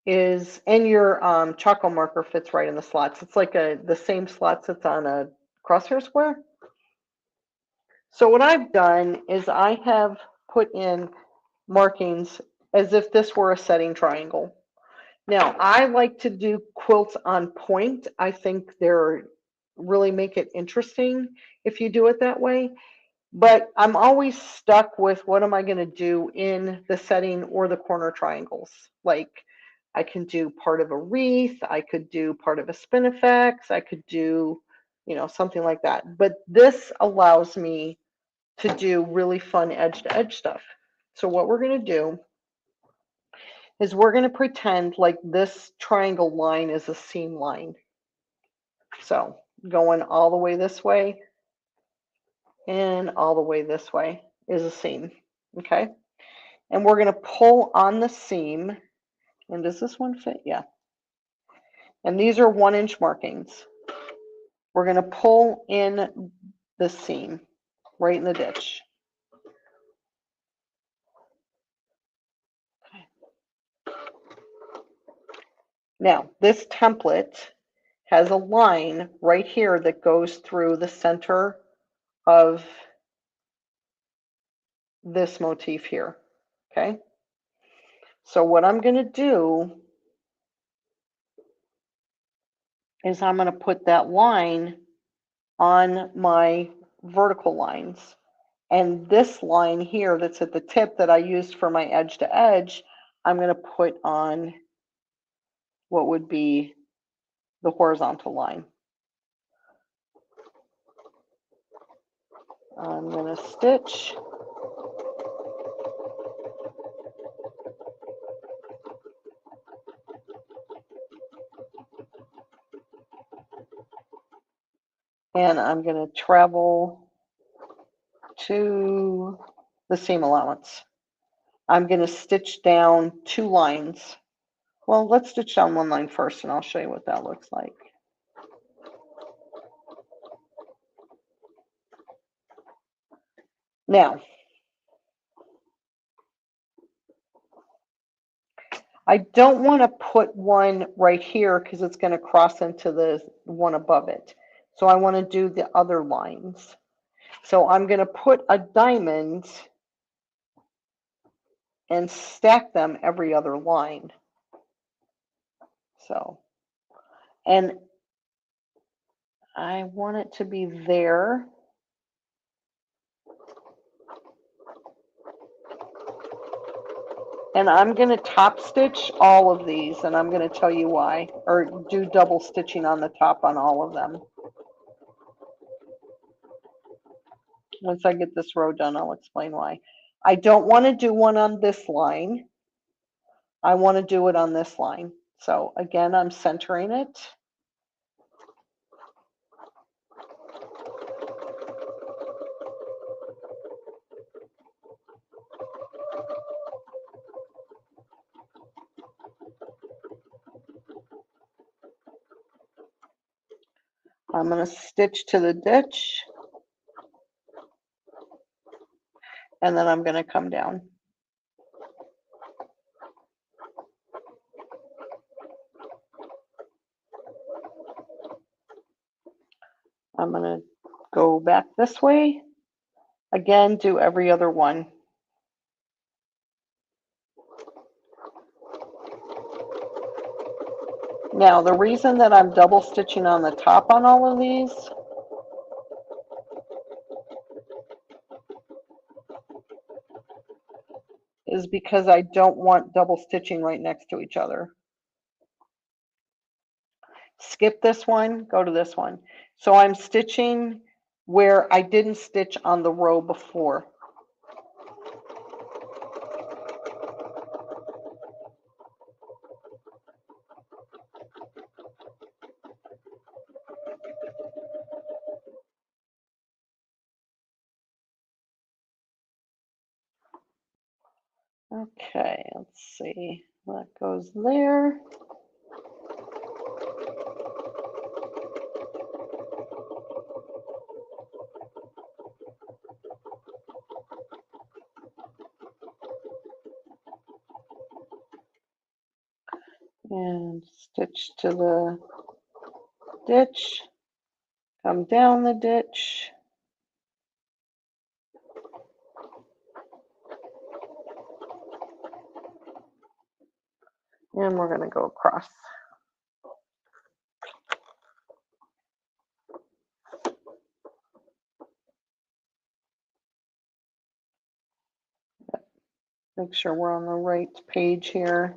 is, and your charcoal marker fits right in the slots. It's like the same slots that's on a crosshair square. So what I've done is I have put in markings as if this were a setting triangle. Now, I like to do quilts on point. I think they're really make it interesting if you do it that way. But I'm always stuck with what am I going to do in the setting or the corner triangles. Like I can do part of a wreath, I could do part of a spinifex, I could do, something like that. But this allows me to do really fun edge to edge stuff. So what we're going to do is we're going to pretend like this triangle line is a seam line. So going all the way this way and all the way this way is a seam. Okay. And we're going to pull on the seam. And does this one fit? Yeah. And these are 1 inch markings. We're going to pull in the seam right in the ditch. Now, this template has a line right here that goes through the center of this motif here. Okay. So what I'm going to do is I'm going to put that line on my vertical lines. And this line here that's at the tip that I used for my edge to edge, I'm going to put on what would be the horizontal line. I'm going to stitch. And I'm going to travel to the seam allowance. I'm going to stitch down 2 lines. Well, let's stitch down 1 line first and I'll show you what that looks like. Now, I don't want to put one right here because it's going to cross into the one above it. So I want to do the other lines. So I'm going to put a diamond and stack them every other line. So, and I want it to be there. And I'm going to top stitch all of these, and I'm going to tell you why, or do double stitching on the top on all of them. Once I get this row done, I'll explain why. I don't want to do one on this line. I want to do it on this line. So again, I'm centering it. I'm going to stitch to the ditch, and then I'm going to come down. I'm going to go back this way. Again, do every other one. Now, the reason that I'm double stitching on the top on all of these is because I don't want double stitching right next to each other. Skip this one, go to this one. So I'm stitching where I didn't stitch on the row before. Okay, let's see. That goes there. And stitch to the ditch, come down the ditch. And we're going to go across. Make sure we're on the right page here.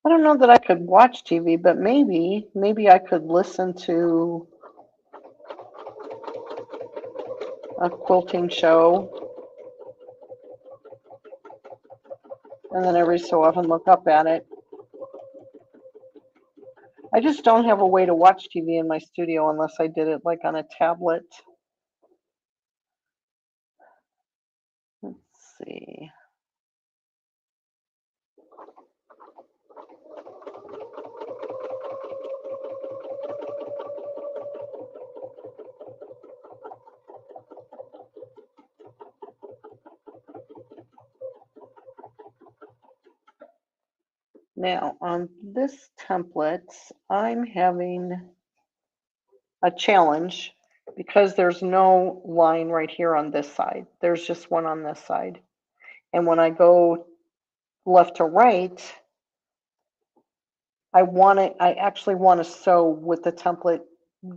I don't know that I could watch TV, but maybe I could listen to a quilting show, and then every so often look up at it. I just don't have a way to watch TV in my studio unless I did it like on a tablet. Let's see. Now on this template, I'm having a challenge because there's no line right here on this side. There's just one on this side. And when I go left to right, I actually want to sew with the template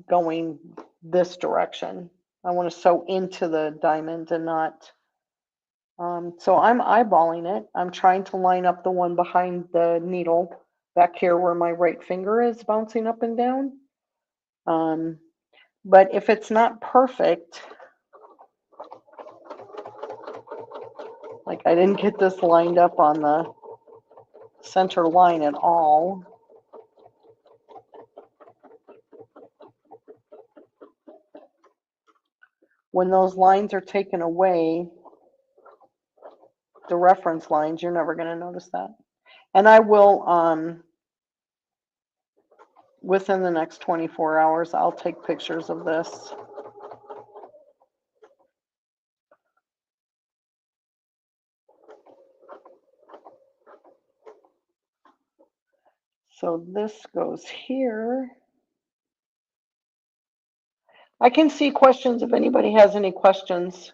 going this direction. I want to sew into the diamond and not, so I'm eyeballing it. I'm trying to line up the one behind the needle back here where my right finger is bouncing up and down. But if it's not perfect, like I didn't get this lined up on the center line at all. When those lines are taken away, the reference lines, you're never going to notice that. And I will, within the next 24 hours, I'll take pictures of this. So this goes here. I can see questions if anybody has any questions.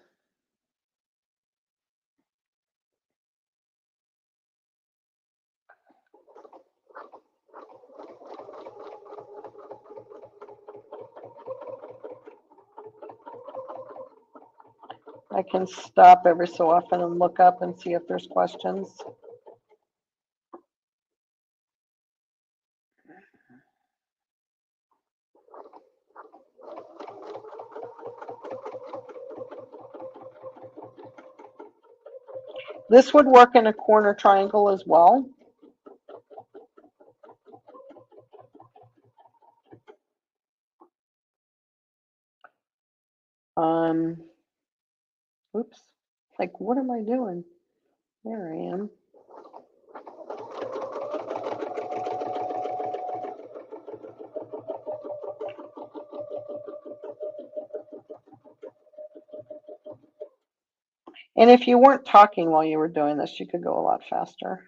I can stop every so often and look up and see if there's questions. This would work in a corner triangle as well. Oops, like what am I doing? There I am. And if you weren't talking while you were doing this, you could go a lot faster.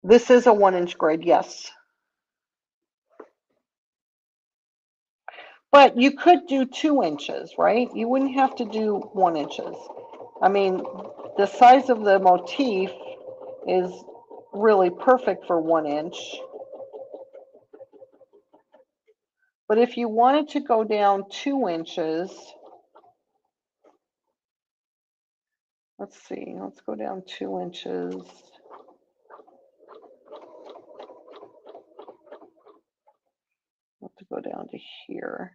This is a 1-inch grid, yes. But you could do 2 inches, right? You wouldn't have to do 1 inches. I mean, the size of the motif is really perfect for 1 inch. But if you wanted to go down 2 inches, let's see, let's go down 2 inches. I have to go down to here.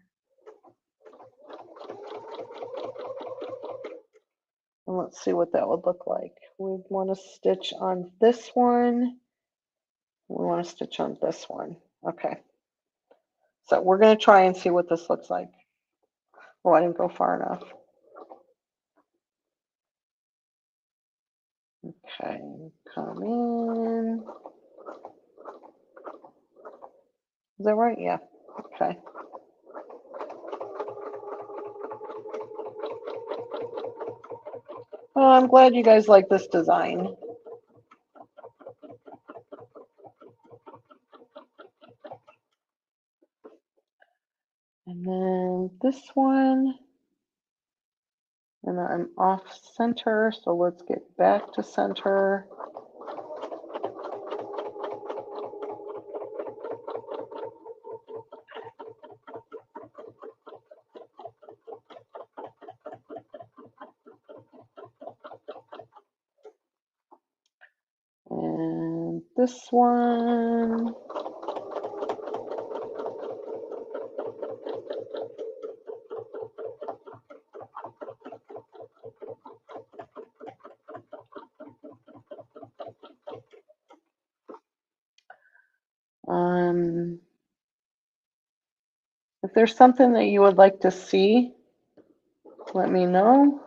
And let's see what that would look like. We want to stitch on this one. We want to stitch on this one. Okay. So we're going to try and see what this looks like. Oh, I didn't go far enough. Okay, come in. Is that right? Yeah. Okay. Oh, I'm glad you guys like this design. And then this one, and I'm off center, so let's get back to center. And this one. If there's something that you would like to see, let me know.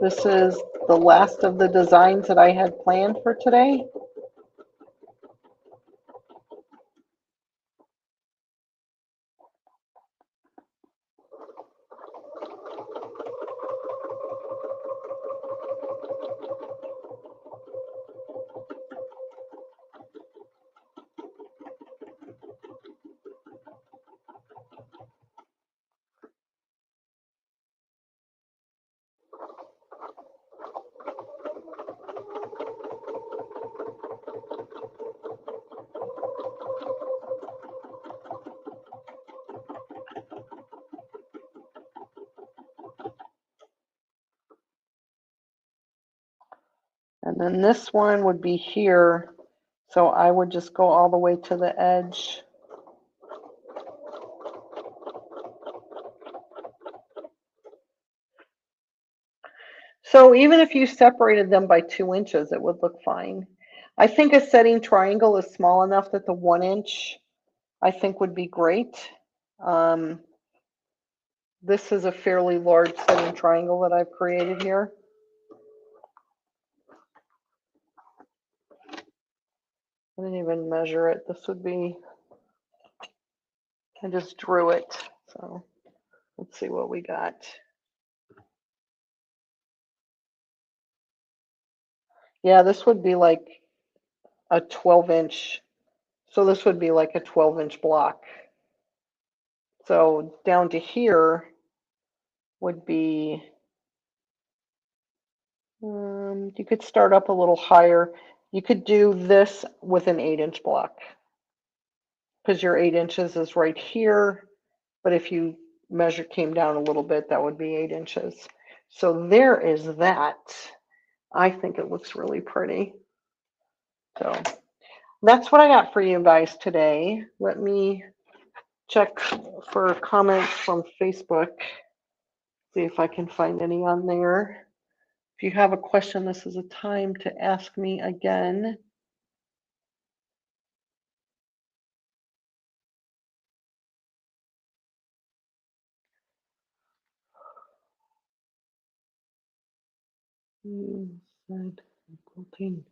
This is the last of the designs that I had planned for today. And then this one would be here. So I would just go all the way to the edge. So even if you separated them by 2 inches, it would look fine. I think a setting triangle is small enough that the 1 inch I think would be great. Um, this is a fairly large setting triangle that I've created here. I didn't even measure it. This would be, I just drew it. So let's see what we got. Yeah, this would be like a 12-inch. So this would be like a 12-inch block. So down to here would be, you could start up a little higher. You could do this with an 8-inch block because your 8 inches is right here. But if you came down a little bit, that would be 8 inches. So there is that. I think it looks really pretty. So that's what I got for you guys today. Let me check for comments from Facebook. See if I can find any on there. If you have a question, this is a time to ask me again. Said quilting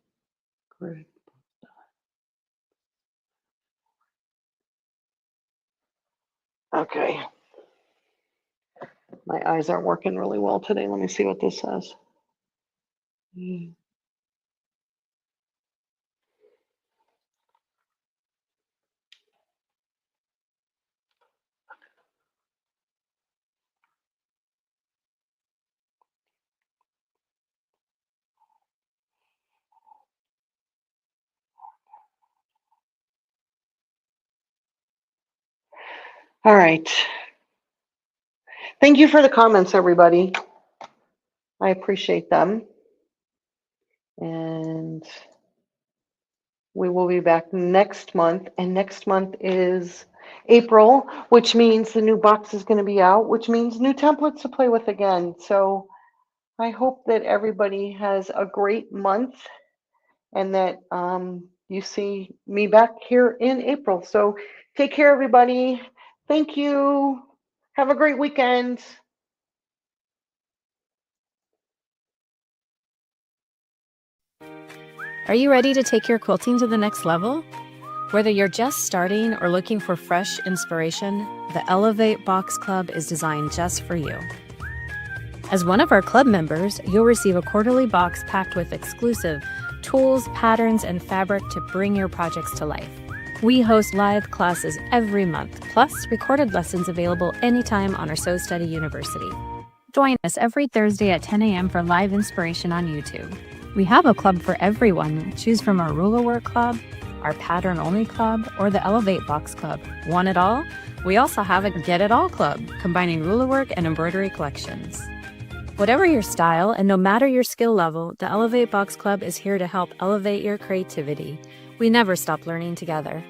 grid. Okay. My eyes aren't working really well today. Let me see what this says. All right. Thank you for the comments, everybody. I appreciate them. And we will be back next month. And next month is April, which means the new box is going to be out, which means new templates to play with again. So I hope that everybody has a great month and that you see me back here in April. So take care, everybody. Thank you. Have a great weekend. Are you ready to take your quilting to the next level? Whether you're just starting or looking for fresh inspiration, the Elevate Box Club is designed just for you. As one of our club members, you'll receive a quarterly box packed with exclusive tools, patterns, and fabric to bring your projects to life. We host live classes every month, plus recorded lessons available anytime on our Sew Study University. Join us every Thursday at 10 a.m. for live inspiration on YouTube. We have a club for everyone. Choose from our ruler work club, our pattern only club, or the Elevate Box Club. Want it all? We also have a Get It All club, combining ruler work and embroidery collections. Whatever your style and no matter your skill level, the Elevate Box Club is here to help elevate your creativity. We never stop learning together.